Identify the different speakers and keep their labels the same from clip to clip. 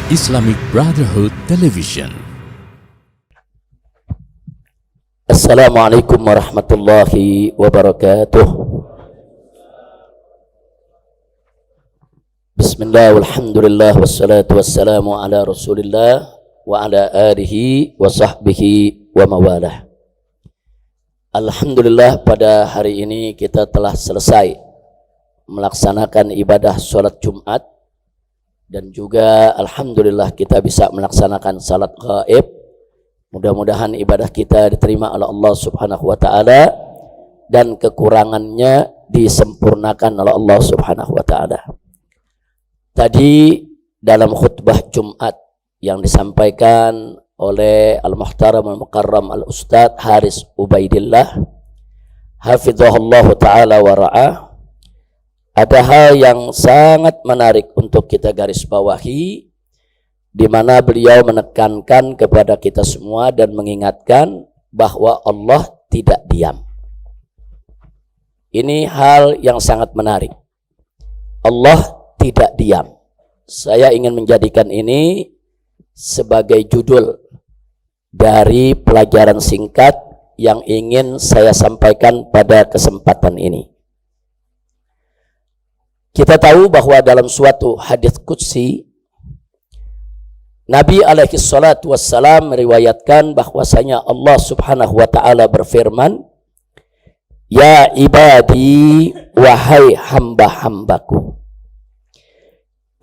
Speaker 1: Islamic Brotherhood Television.
Speaker 2: Assalamualaikum warahmatullahi wabarakatuh. Bismillah walhamdulillah wassalatu wassalamu ala rasulillah wa ala alihi wa sahbihi wa mawalah. Alhamdulillah, pada hari ini kita telah selesai melaksanakan ibadah sholat Jumat, dan juga alhamdulillah kita bisa melaksanakan salat gaib. Mudah-mudahan ibadah kita diterima oleh Allah Subhanahu wa taala dan kekurangannya disempurnakan oleh Allah Subhanahu wa taala. Tadi dalam khutbah Jumat yang disampaikan oleh Al-Muhtaram Al-Mukarram Al-Ustadz Haris Ubaidillah hafizahullah ta'ala wa ra'ah, ada hal yang sangat menarik untuk kita garis bawahi, di mana beliau menekankan kepada kita semua dan mengingatkan bahwa Allah tidak diam. Ini hal yang sangat menarik. Allah tidak diam. Saya ingin menjadikan ini sebagai judul dari pelajaran singkat yang ingin saya sampaikan pada kesempatan ini. Kita tahu bahwa dalam suatu hadits qudsi, Nabi alaihi salatu wassalam meriwayatkan bahwasanya Allah Subhanahu wa ta'ala berfirman, "Ya ibadi, wahai hamba-hambaku,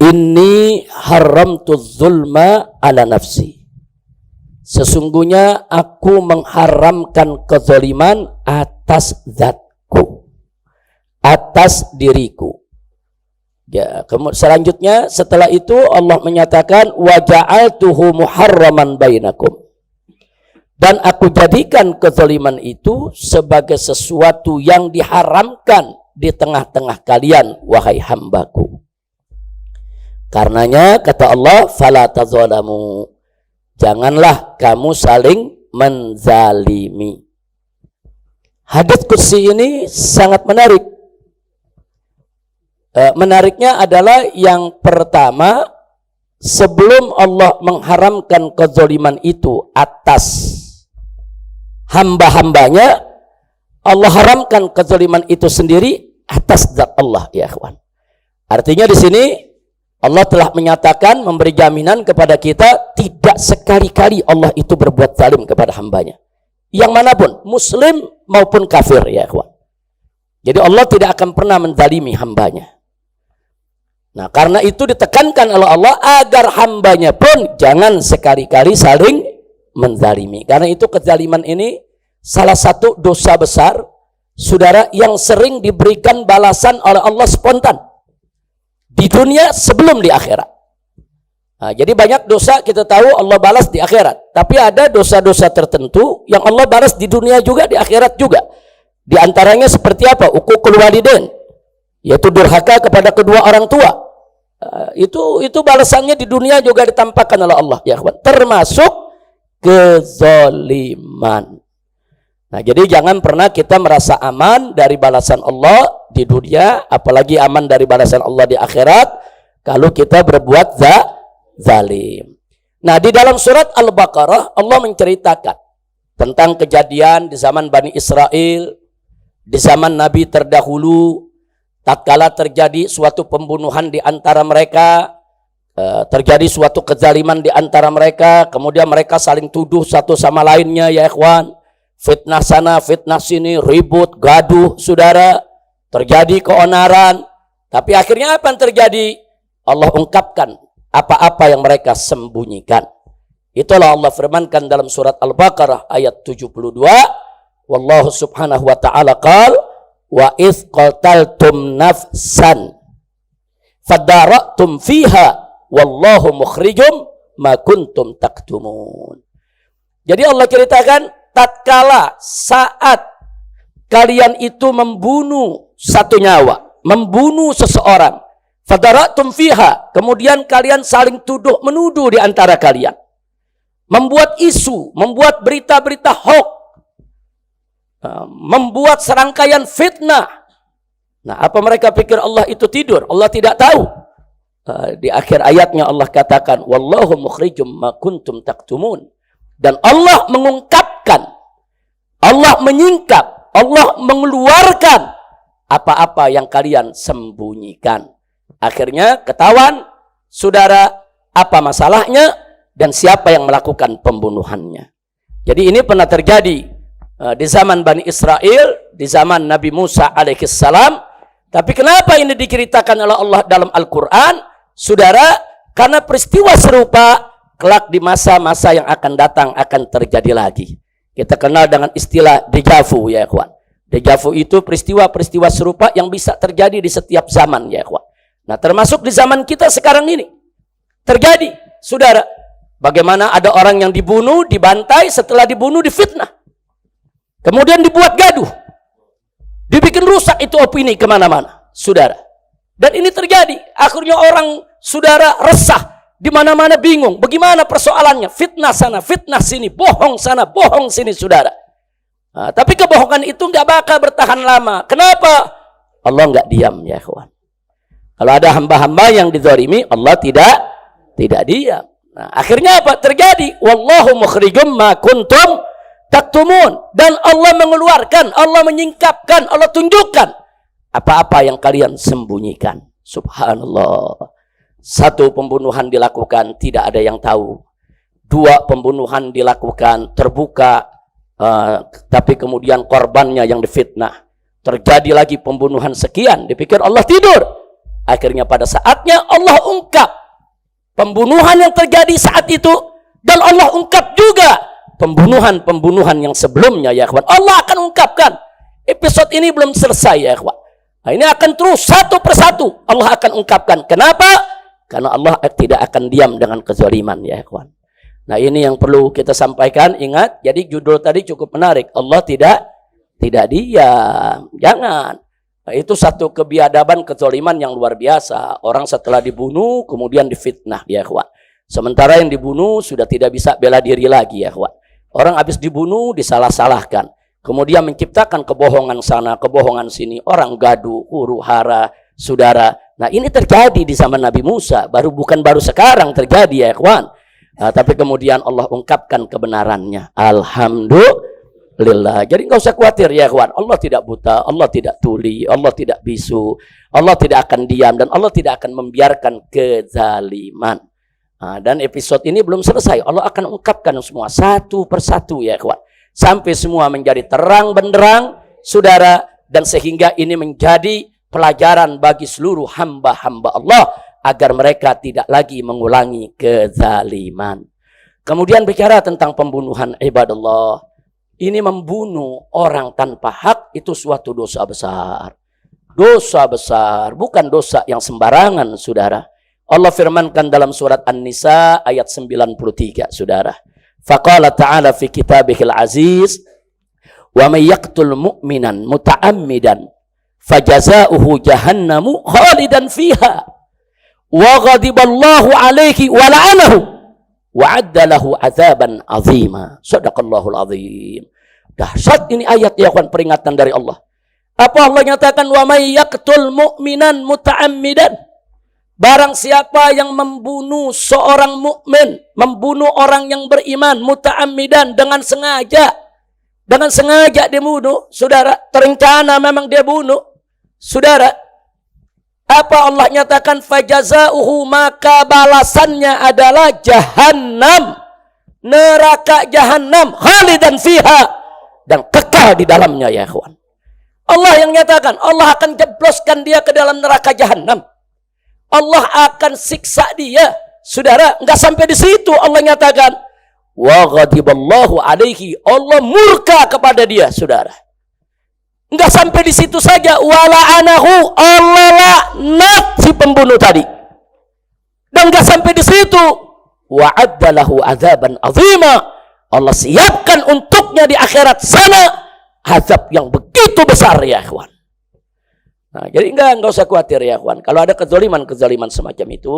Speaker 2: inni haramtu zulma ala nafsi." Sesungguhnya aku mengharamkan kezaliman atas zatku, atas diriku. Ya, kemudian selanjutnya setelah itu Allah menyatakan wa ja'altuhu muharraman bainakum, dan aku jadikan kezaliman itu sebagai sesuatu yang diharamkan di tengah-tengah kalian, wahai hambaku. Karenanya kata Allah, fala tazalamu, janganlah kamu saling menzalimi. Hadits qudsi ini sangat menarik. Menariknya adalah yang pertama, sebelum Allah mengharamkan kezaliman itu atas hamba-hambanya, Allah haramkan kezaliman itu sendiri atas zat Allah, ya ikhwan. Artinya di sini Allah telah menyatakan, memberi jaminan kepada kita, tidak sekali-kali Allah itu berbuat zalim kepada hambanya, yang manapun, muslim maupun kafir, ya ikhwan. Jadi Allah tidak akan pernah menzalimi hambanya. Nah, karena itu ditekankan oleh Allah agar hambanya pun jangan sekali-kali saling menzalimi. Karena itu kezaliman ini salah satu dosa besar, saudara, yang sering diberikan balasan oleh Allah spontan di dunia sebelum di akhirat. Nah, jadi banyak dosa kita tahu Allah balas di akhirat, tapi ada dosa-dosa tertentu yang Allah balas di dunia juga, di akhirat juga. Di antaranya seperti apa? Uququl walidain, yaitu durhaka kepada kedua orang tua. Itu balasannya di dunia juga ditampakkan oleh Allah, ya kawan. Termasuk kezaliman. Nah, jadi jangan pernah kita merasa aman dari balasan Allah di dunia, apalagi aman dari balasan Allah di akhirat, kalau kita berbuat zalim. Nah, di dalam surat Al-Baqarah Allah menceritakan tentang kejadian di zaman Bani Israel, di zaman Nabi terdahulu. Tatkala terjadi suatu pembunuhan di antara mereka, terjadi suatu kezaliman di antara mereka, kemudian mereka saling tuduh satu sama lainnya, ya ikhwan. Fitnah sana, fitnah sini, ribut, gaduh, saudara. Terjadi keonaran. Tapi akhirnya apa yang terjadi? Allah ungkapkan apa-apa yang mereka sembunyikan. Itulah Allah firmankan dalam surat Al-Baqarah ayat 72. Wallahu subhanahu wa ta'ala qala, wa idh qataltum nafsan fadara'tum fiha wallahu mukhrijum ma kuntum taktumun. Jadi Allah ceritakan, tatkala saat kalian itu membunuh satu nyawa, membunuh seseorang, fadara'tum fiha, kemudian kalian saling tuduh menuduh di antara kalian, membuat isu, membuat berita-berita hoax, membuat serangkaian fitnah. Nah, apa mereka pikir Allah itu tidur? Allah tidak tahu. Di akhir ayatnya Allah katakan, wallahu mukhrijum ma kuntum taktumun. Dan Allah mengungkapkan, Allah menyingkap, Allah mengeluarkan apa-apa yang kalian sembunyikan. Akhirnya ketahuan, saudara, apa masalahnya dan siapa yang melakukan pembunuhannya. Jadi ini pernah terjadi di zaman Bani Israel, di zaman Nabi Musa alaihissalam. Tapi kenapa ini diceritakan oleh Allah dalam Al-Quran? Saudara, karena peristiwa serupa kelak di masa-masa yang akan datang akan terjadi lagi. Kita kenal dengan istilah deja vu, ya ikhwan. Deja vu itu peristiwa-peristiwa serupa yang bisa terjadi di setiap zaman, ya ikhwan. Nah, termasuk di zaman kita sekarang ini terjadi, saudara. Bagaimana ada orang yang dibunuh, dibantai, setelah dibunuh difitnah. Kemudian dibuat gaduh. Dibikin rusak itu opini kemana-mana, saudara. Dan ini terjadi. Akhirnya orang, saudara, resah. Di mana-mana bingung. Bagaimana persoalannya? Fitnah sana, fitnah sini. Bohong sana, bohong sini, saudara. Nah, tapi kebohongan itu nggak bakal bertahan lama. Kenapa? Allah nggak diam, ya kawan. Kalau ada hamba-hamba yang dizalimi, Allah tidak diam. Nah, akhirnya apa? Terjadi. Wallahu mukhrijum ma kuntum taktumun. Dan Allah mengeluarkan, Allah menyingkapkan, Allah tunjukkan apa-apa yang kalian sembunyikan. Subhanallah. Satu, pembunuhan dilakukan, tidak ada yang tahu. Dua, pembunuhan dilakukan terbuka, tapi kemudian korbannya yang difitnah. Terjadi lagi pembunuhan sekian, dipikir Allah tidur. Akhirnya pada saatnya Allah ungkap pembunuhan yang terjadi saat itu. Dan Allah ungkap juga pembunuhan-pembunuhan yang sebelumnya, ya kawan. Allah akan ungkapkan. Episode ini belum selesai, ya kawan. Nah, ini akan terus satu persatu Allah akan ungkapkan. Kenapa? Karena Allah tidak akan diam dengan kezaliman, ya kawan. Nah, ini yang perlu kita sampaikan. Ingat, jadi judul tadi cukup menarik. Allah tidak diam. Jangan. Nah, itu satu kebiadaban kezaliman yang luar biasa. Orang setelah dibunuh kemudian difitnah, ya kawan. Sementara yang dibunuh sudah tidak bisa bela diri lagi, ya kawan. Orang habis dibunuh disalah-salahkan. Kemudian menciptakan kebohongan sana, kebohongan sini. Orang gaduh, huru hara, saudara. Nah, ini terjadi di zaman Nabi Musa. Bukan baru sekarang terjadi, ya kawan. Tapi kemudian Allah ungkapkan kebenarannya. Alhamdulillah. Jadi nggak usah khawatir, ya kawan. Allah tidak buta, Allah tidak tuli, Allah tidak bisu. Allah tidak akan diam dan Allah tidak akan membiarkan kezaliman. Dan episode ini belum selesai. Allah akan ungkapkan semua satu persatu, ya kawan. Sampai semua menjadi terang benderang, saudara. Dan sehingga ini menjadi pelajaran bagi seluruh hamba-hamba Allah. Agar mereka tidak lagi mengulangi kezaliman. Kemudian bicara tentang pembunuhan ibadallah. Ini membunuh orang tanpa hak itu suatu dosa besar. Dosa besar, bukan dosa yang sembarangan, saudara. Allah firmankan dalam surat An-Nisa ayat 93, saudara. Faqala ta'ala fi kitabihil aziz, wa may yaqtul mu'minan muta'ammidan fajaza'uhu jahannamu khalidan fiha wa ghadiballahu alaihi wa la'anahu wa adda lahu azaban azima. Shadaqallahul azim. Dahsyat ini ayat, ya kawan, peringatan dari Allah. Apa Allah nyatakan? Wa may yaqtul mu'minan muta'ammidan. Barang siapa yang membunuh seorang mukmin, membunuh orang yang beriman, muta'ammidan, dengan sengaja dia bunuh, saudara, terencana memang dia bunuh, saudara. Apa Allah nyatakan? Fajazauhu, maka balasannya adalah jahannam, neraka jahannam, khalidan fiha, dan kekal di dalamnya, ya kawan. Allah yang nyatakan, Allah akan jebloskan dia ke dalam neraka jahannam. Allah akan siksa dia, saudara. Enggak sampai di situ Allah nyatakan, wa ghadiballahu alaihi, Allah murka kepada dia, saudara. Enggak sampai di situ saja, wa la'anahu, Allah laknat si pembunuh tadi. Dan enggak sampai di situ, wa addalahu azaban azima, Allah siapkan untuknya di akhirat sana azab yang begitu besar, ya kawan. Nah, jadi enggak usah khawatir, ya kawan. Kalau ada kezaliman semacam itu,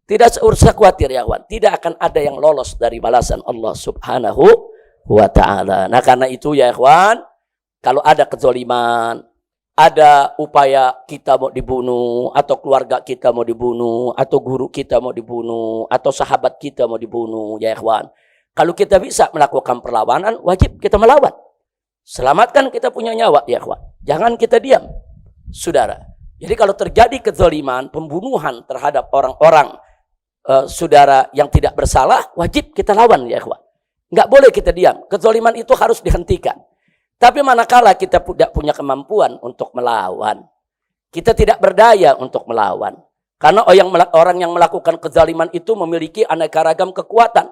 Speaker 2: tidak usah khawatir, ya kawan. Tidak akan ada yang lolos dari balasan Allah Subhanahu wa ta'ala. Nah, karena itu, ya kawan, kalau ada kezaliman, ada upaya kita mau dibunuh, atau keluarga kita mau dibunuh, atau guru kita mau dibunuh, atau sahabat kita mau dibunuh, ya ikhwan. Kalau kita bisa melakukan perlawanan, wajib kita melawan. Selamatkan kita punya nyawa, ya ikhwan. Jangan kita diam, saudara. Jadi kalau terjadi kezaliman, pembunuhan terhadap orang-orang saudara yang tidak bersalah, wajib kita lawan, ya ikhwan. Nggak boleh kita diam. Kezaliman itu harus dihentikan. Tapi manakala kita tidak punya kemampuan untuk melawan, kita tidak berdaya untuk melawan. Karena orang yang melakukan kezaliman itu memiliki aneka ragam kekuatan.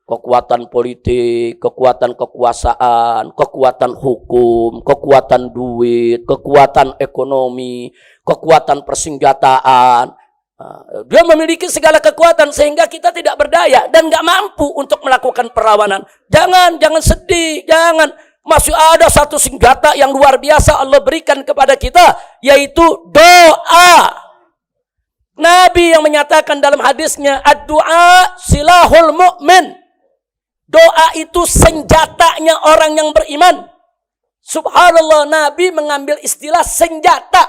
Speaker 2: Kekuatan politik, kekuatan kekuasaan, kekuatan hukum, kekuatan duit, kekuatan ekonomi, kekuatan persenjataan. Dia memiliki segala kekuatan sehingga kita tidak berdaya dan nggak mampu untuk melakukan perlawanan. Jangan sedih, jangan. Masih ada satu senjata yang luar biasa Allah berikan kepada kita, yaitu doa. Nabi yang menyatakan dalam hadisnya, ad-du'a silahul mu'min. Doa itu senjatanya orang yang beriman. Subhanallah, Nabi mengambil istilah senjata.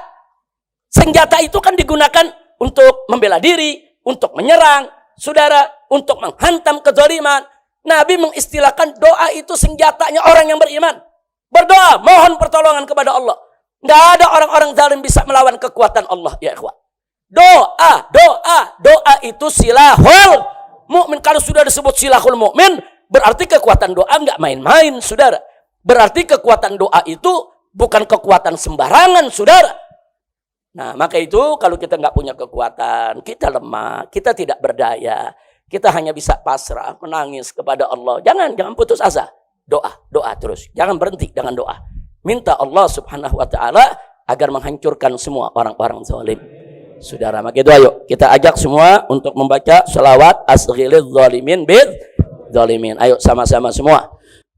Speaker 2: Senjata itu kan digunakan untuk membela diri, untuk menyerang, saudara, untuk menghantam kezaliman. Nabi mengistilahkan doa itu senjatanya orang yang beriman. Berdoa, mohon pertolongan kepada Allah. Nggak ada orang-orang zalim bisa melawan kekuatan Allah, ya ikhwan. Doa itu silahul mu'min. Kalau sudah disebut silahul mu'min, berarti kekuatan doa nggak main-main, saudara. Berarti kekuatan doa itu bukan kekuatan sembarangan, saudara. Nah, maka itu kalau kita nggak punya kekuatan, kita lemah, kita tidak berdaya. Kita hanya bisa pasrah, menangis kepada Allah. Jangan putus asa. Doa terus. Jangan berhenti dengan doa. Minta Allah Subhanahu wa taala agar menghancurkan semua orang-orang zalim. Saudara, maka itu ayo kita ajak semua untuk membaca selawat asghilidz zalimin bid zalimin. Ayo sama-sama semua.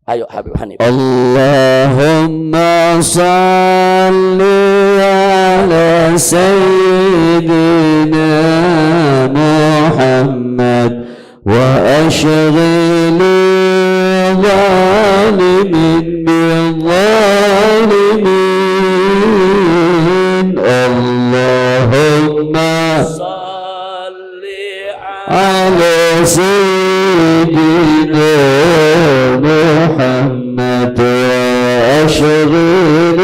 Speaker 2: Ayo Habib Hanif.
Speaker 1: Allahumma salli ala sayyidina Muhammad وأشغل الظالم بالظالمين اللهم
Speaker 2: صل
Speaker 1: على سيدنا محمد وأشغل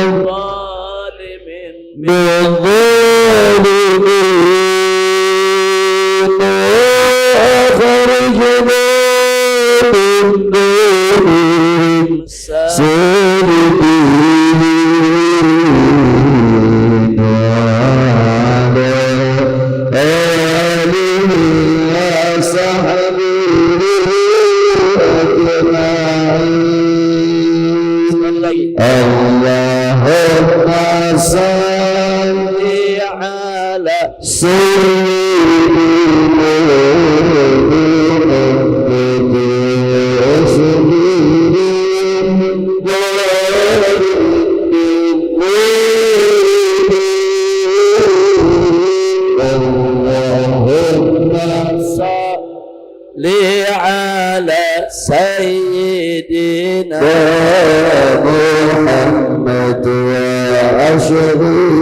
Speaker 2: الظالمين
Speaker 1: بالظالمين Allahumma salli ala
Speaker 2: Sayyidina
Speaker 1: Muhammad wa
Speaker 2: zalimin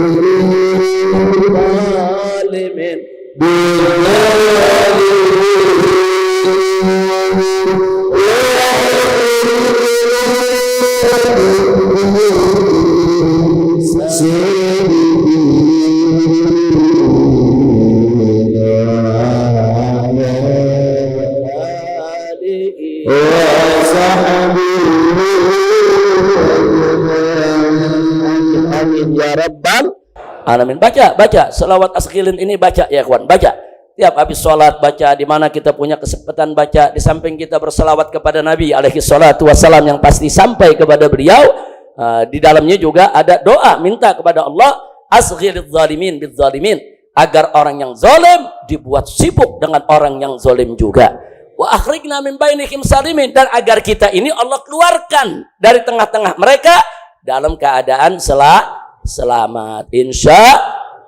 Speaker 2: ya Rabbal Alamin. Baca selawat asghilin ini, baca ya kawan, baca tiap habis sholat, baca di mana kita punya kesempatan baca. Di samping kita berselawat kepada Nabi alaihi salatu wassalam yang pasti sampai kepada beliau, di dalamnya juga ada doa minta kepada Allah asghilidz zalimin bidz zalimin, agar orang yang zalim dibuat sibuk dengan orang yang zalim juga. Wa akhrijna min bainihim salimin, dan agar kita ini Allah keluarkan dari tengah-tengah mereka dalam keadaan selamat insya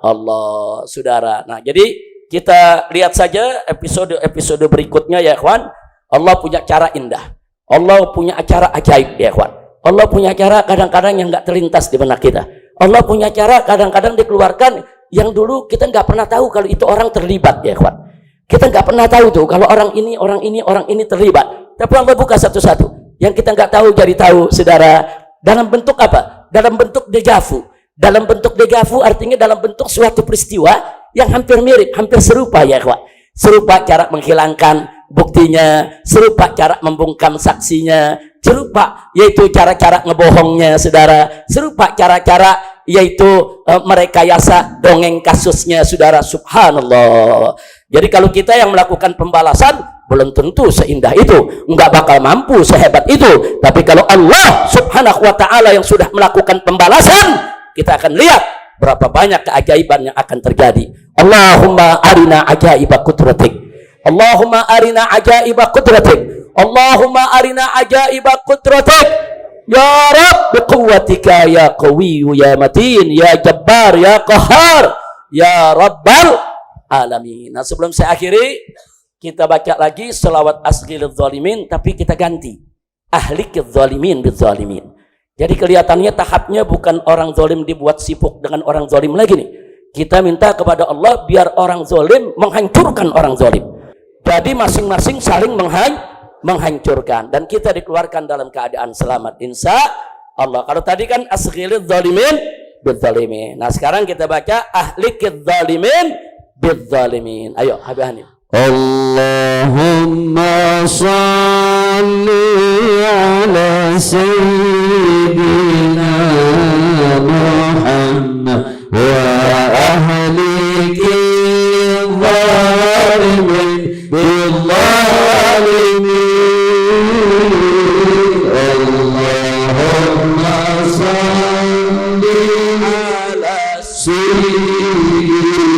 Speaker 2: Allah, saudara. Nah, jadi kita lihat saja episode berikutnya ya kawan. Allah punya cara indah, Allah punya acara ajaib ya kawan. Allah punya cara kadang-kadang yang nggak terlintas di benak kita. Allah punya cara kadang-kadang dikeluarkan yang dulu kita nggak pernah tahu kalau itu orang terlibat ya kawan. Kita nggak pernah tahu tuh kalau orang ini terlibat. Tapi Allah buka satu-satu. Yang kita nggak tahu jadi tahu, saudara. Dalam bentuk apa? Dalam bentuk dejavu. Dalam bentuk dejavu artinya dalam bentuk suatu peristiwa yang hampir mirip, hampir serupa ya kawan. Serupa cara menghilangkan buktinya, serupa cara membungkam saksinya, serupa yaitu cara-cara ngebohongnya, saudara. Serupa cara-cara yaitu merekayasa dongeng kasusnya, saudara. Subhanallah. Jadi kalau kita yang melakukan pembalasan belum tentu seindah itu, nggak bakal mampu sehebat itu. Tapi kalau Allah Subhanahu wa Ta'ala yang sudah melakukan pembalasan, kita akan lihat berapa banyak keajaiban yang akan terjadi. Allahumma arina ajaiba qudratik. Allahumma arina ajaiba qudratik. Allahumma arina ajaiba qudratik. Ya Rabb biquwwatika ya qawiyyu ya matin ya jabbar ya qahhar ya rabbal alamin. Nah, sebelum saya akhiri, kita baca lagi selawat asghilidz zalimin, tapi kita ganti ahlikidz zalimin bidzalimin. Jadi kelihatannya tahapnya bukan orang zalim dibuat sibuk dengan orang zalim lagi nih. Kita minta kepada Allah biar orang zalim menghancurkan orang zalim. Jadi masing-masing saling menghancurkan dan kita dikeluarkan dalam keadaan selamat insya Allah. Kalau tadi kan asghilidz zalimin bidzalimin. Nah, sekarang kita baca ahlikidz zalimin bidzalimin. Ayo, Habib Hanif.
Speaker 1: Allahumma salli ala sayyidina Muhammad wa ahliki zalimin bidzalimin. Allahumma salli ala sayyidina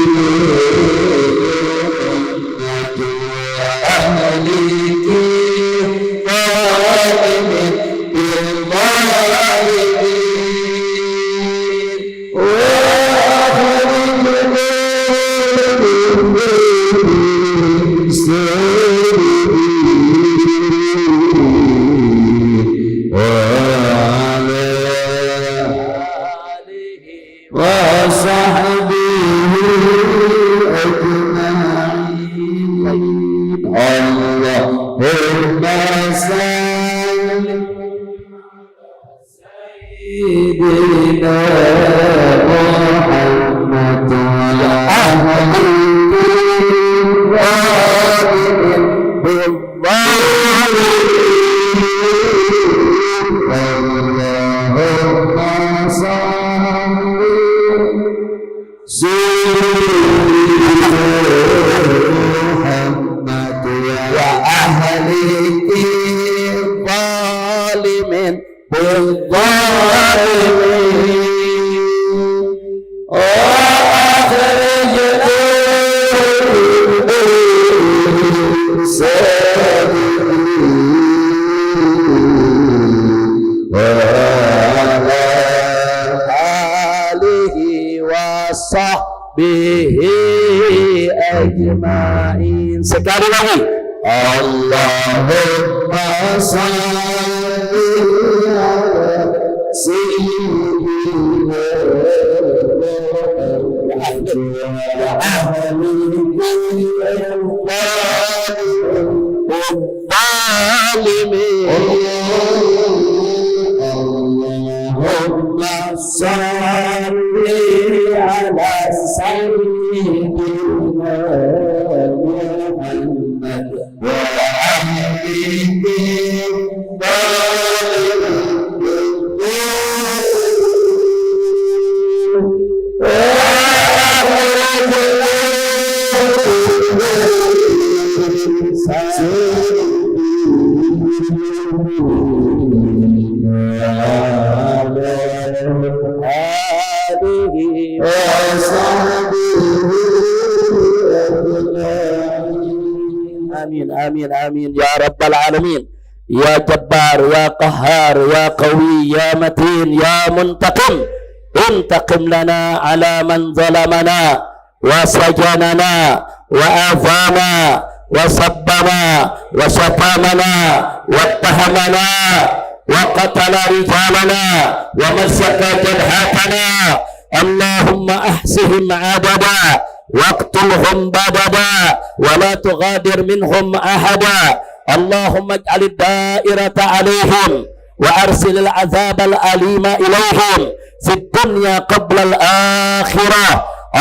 Speaker 2: sekali lagi
Speaker 1: Allahumma salli ala sayyidina Allahumma salli ala sayyidina
Speaker 2: Amin, amin, amin ya rabbal alamin. Ya jabbar, ya qahhar, ya qawi, ya matin, ya muntaqim. Intaqim lana ala man zalamana wa sajanana wa afana wa sabbana wa syatamana wa tahamana وقتل رجالنا ومسك جرحتنا اللهم أحصهم عددا واقتلهم بددا ولا تغادر منهم أحدا اللهم اجعل الدائرة عليهم وأرسل العذاب الأليم إليهم في الدنيا قبل الآخرة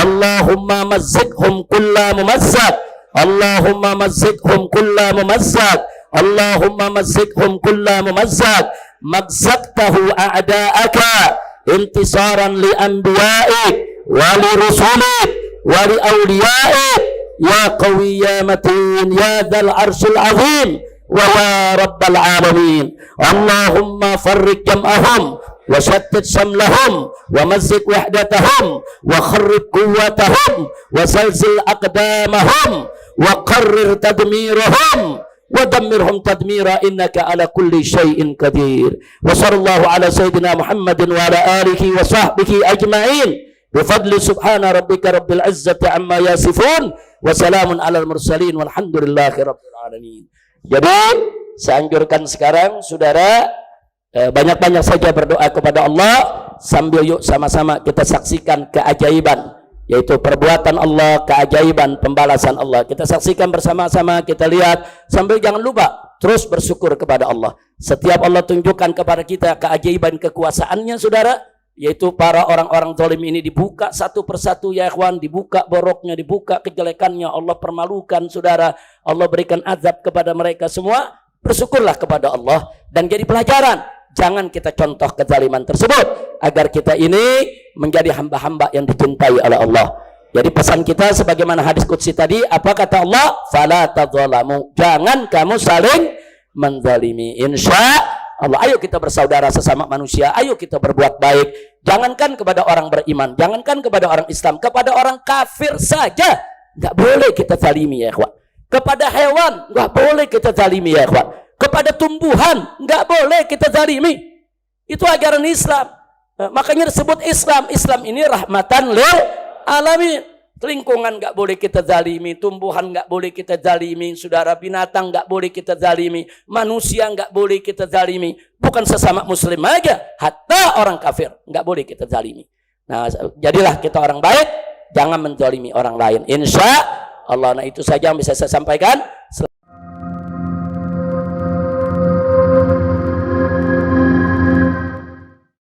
Speaker 2: اللهم مزقهم كل ممزق اللهم مزقهم كل ممزق اللهم مزقهم كل ممزق مزقته أعداءك انتصارا لأنبيائك ولرسلك ولأوليائك يا قوي يا متين يا ذا العرش العظيم ويا رب العالمين اللهم فرق جمعهم وشتت شملهم ومزق وحدتهم وخرب قوتهم وزلزل أقدامهم وقرر تدميرهم ودمرهم تدميرا إنك على كل شيء قدير وصلى الله على سيدنا محمد وعلى آله وصحبه أجمعين بفضل سبحان ربك رب العزة عما يصفون وسلام على المرسلين والحمد لله رب العالمين. Jadi saya anjurkan sekarang saudara banyak-banyak saja berdoa kepada Allah sambil yuk sama-sama kita saksikan keajaiban, yaitu perbuatan Allah, keajaiban pembalasan Allah. Kita saksikan bersama-sama, kita lihat sambil jangan lupa terus bersyukur kepada Allah. Setiap Allah tunjukkan kepada kita keajaiban kekuasaannya saudara, yaitu para orang-orang zalim ini dibuka satu persatu ya ikhwan, dibuka boroknya, dibuka kejelekannya, Allah permalukan saudara, Allah berikan azab kepada mereka semua. Bersyukurlah kepada Allah dan jadi pelajaran, jangan kita contoh kezaliman tersebut agar kita ini menjadi hamba-hamba yang dicintai oleh Allah. Jadi pesan kita sebagaimana hadis qudsi tadi, apa kata Allah? Fala tadzalamu, jangan kamu saling menzalimi. Insya Allah, ayo kita bersaudara sesama manusia, ayo kita berbuat baik. Jangankan kepada orang beriman, jangankan kepada orang Islam, kepada orang kafir saja nggak boleh kita zalimi ya ikhwan. Kepada hewan nggak boleh kita zalimi ya ikhwan. Kepada tumbuhan nggak boleh kita zalimi. Itu ajaran Islam. Makanya disebut Islam. Islam ini rahmatan lil alamin. Lingkungan nggak boleh kita zalimi, tumbuhan nggak boleh kita zalimi, saudara binatang nggak boleh kita zalimi, manusia nggak boleh kita zalimi. Bukan sesama muslim aja, hatta orang kafir nggak boleh kita zalimi. Nah, jadilah kita orang baik, jangan menzalimi orang lain. Insya Allah. Nah, itu saja yang bisa saya sampaikan.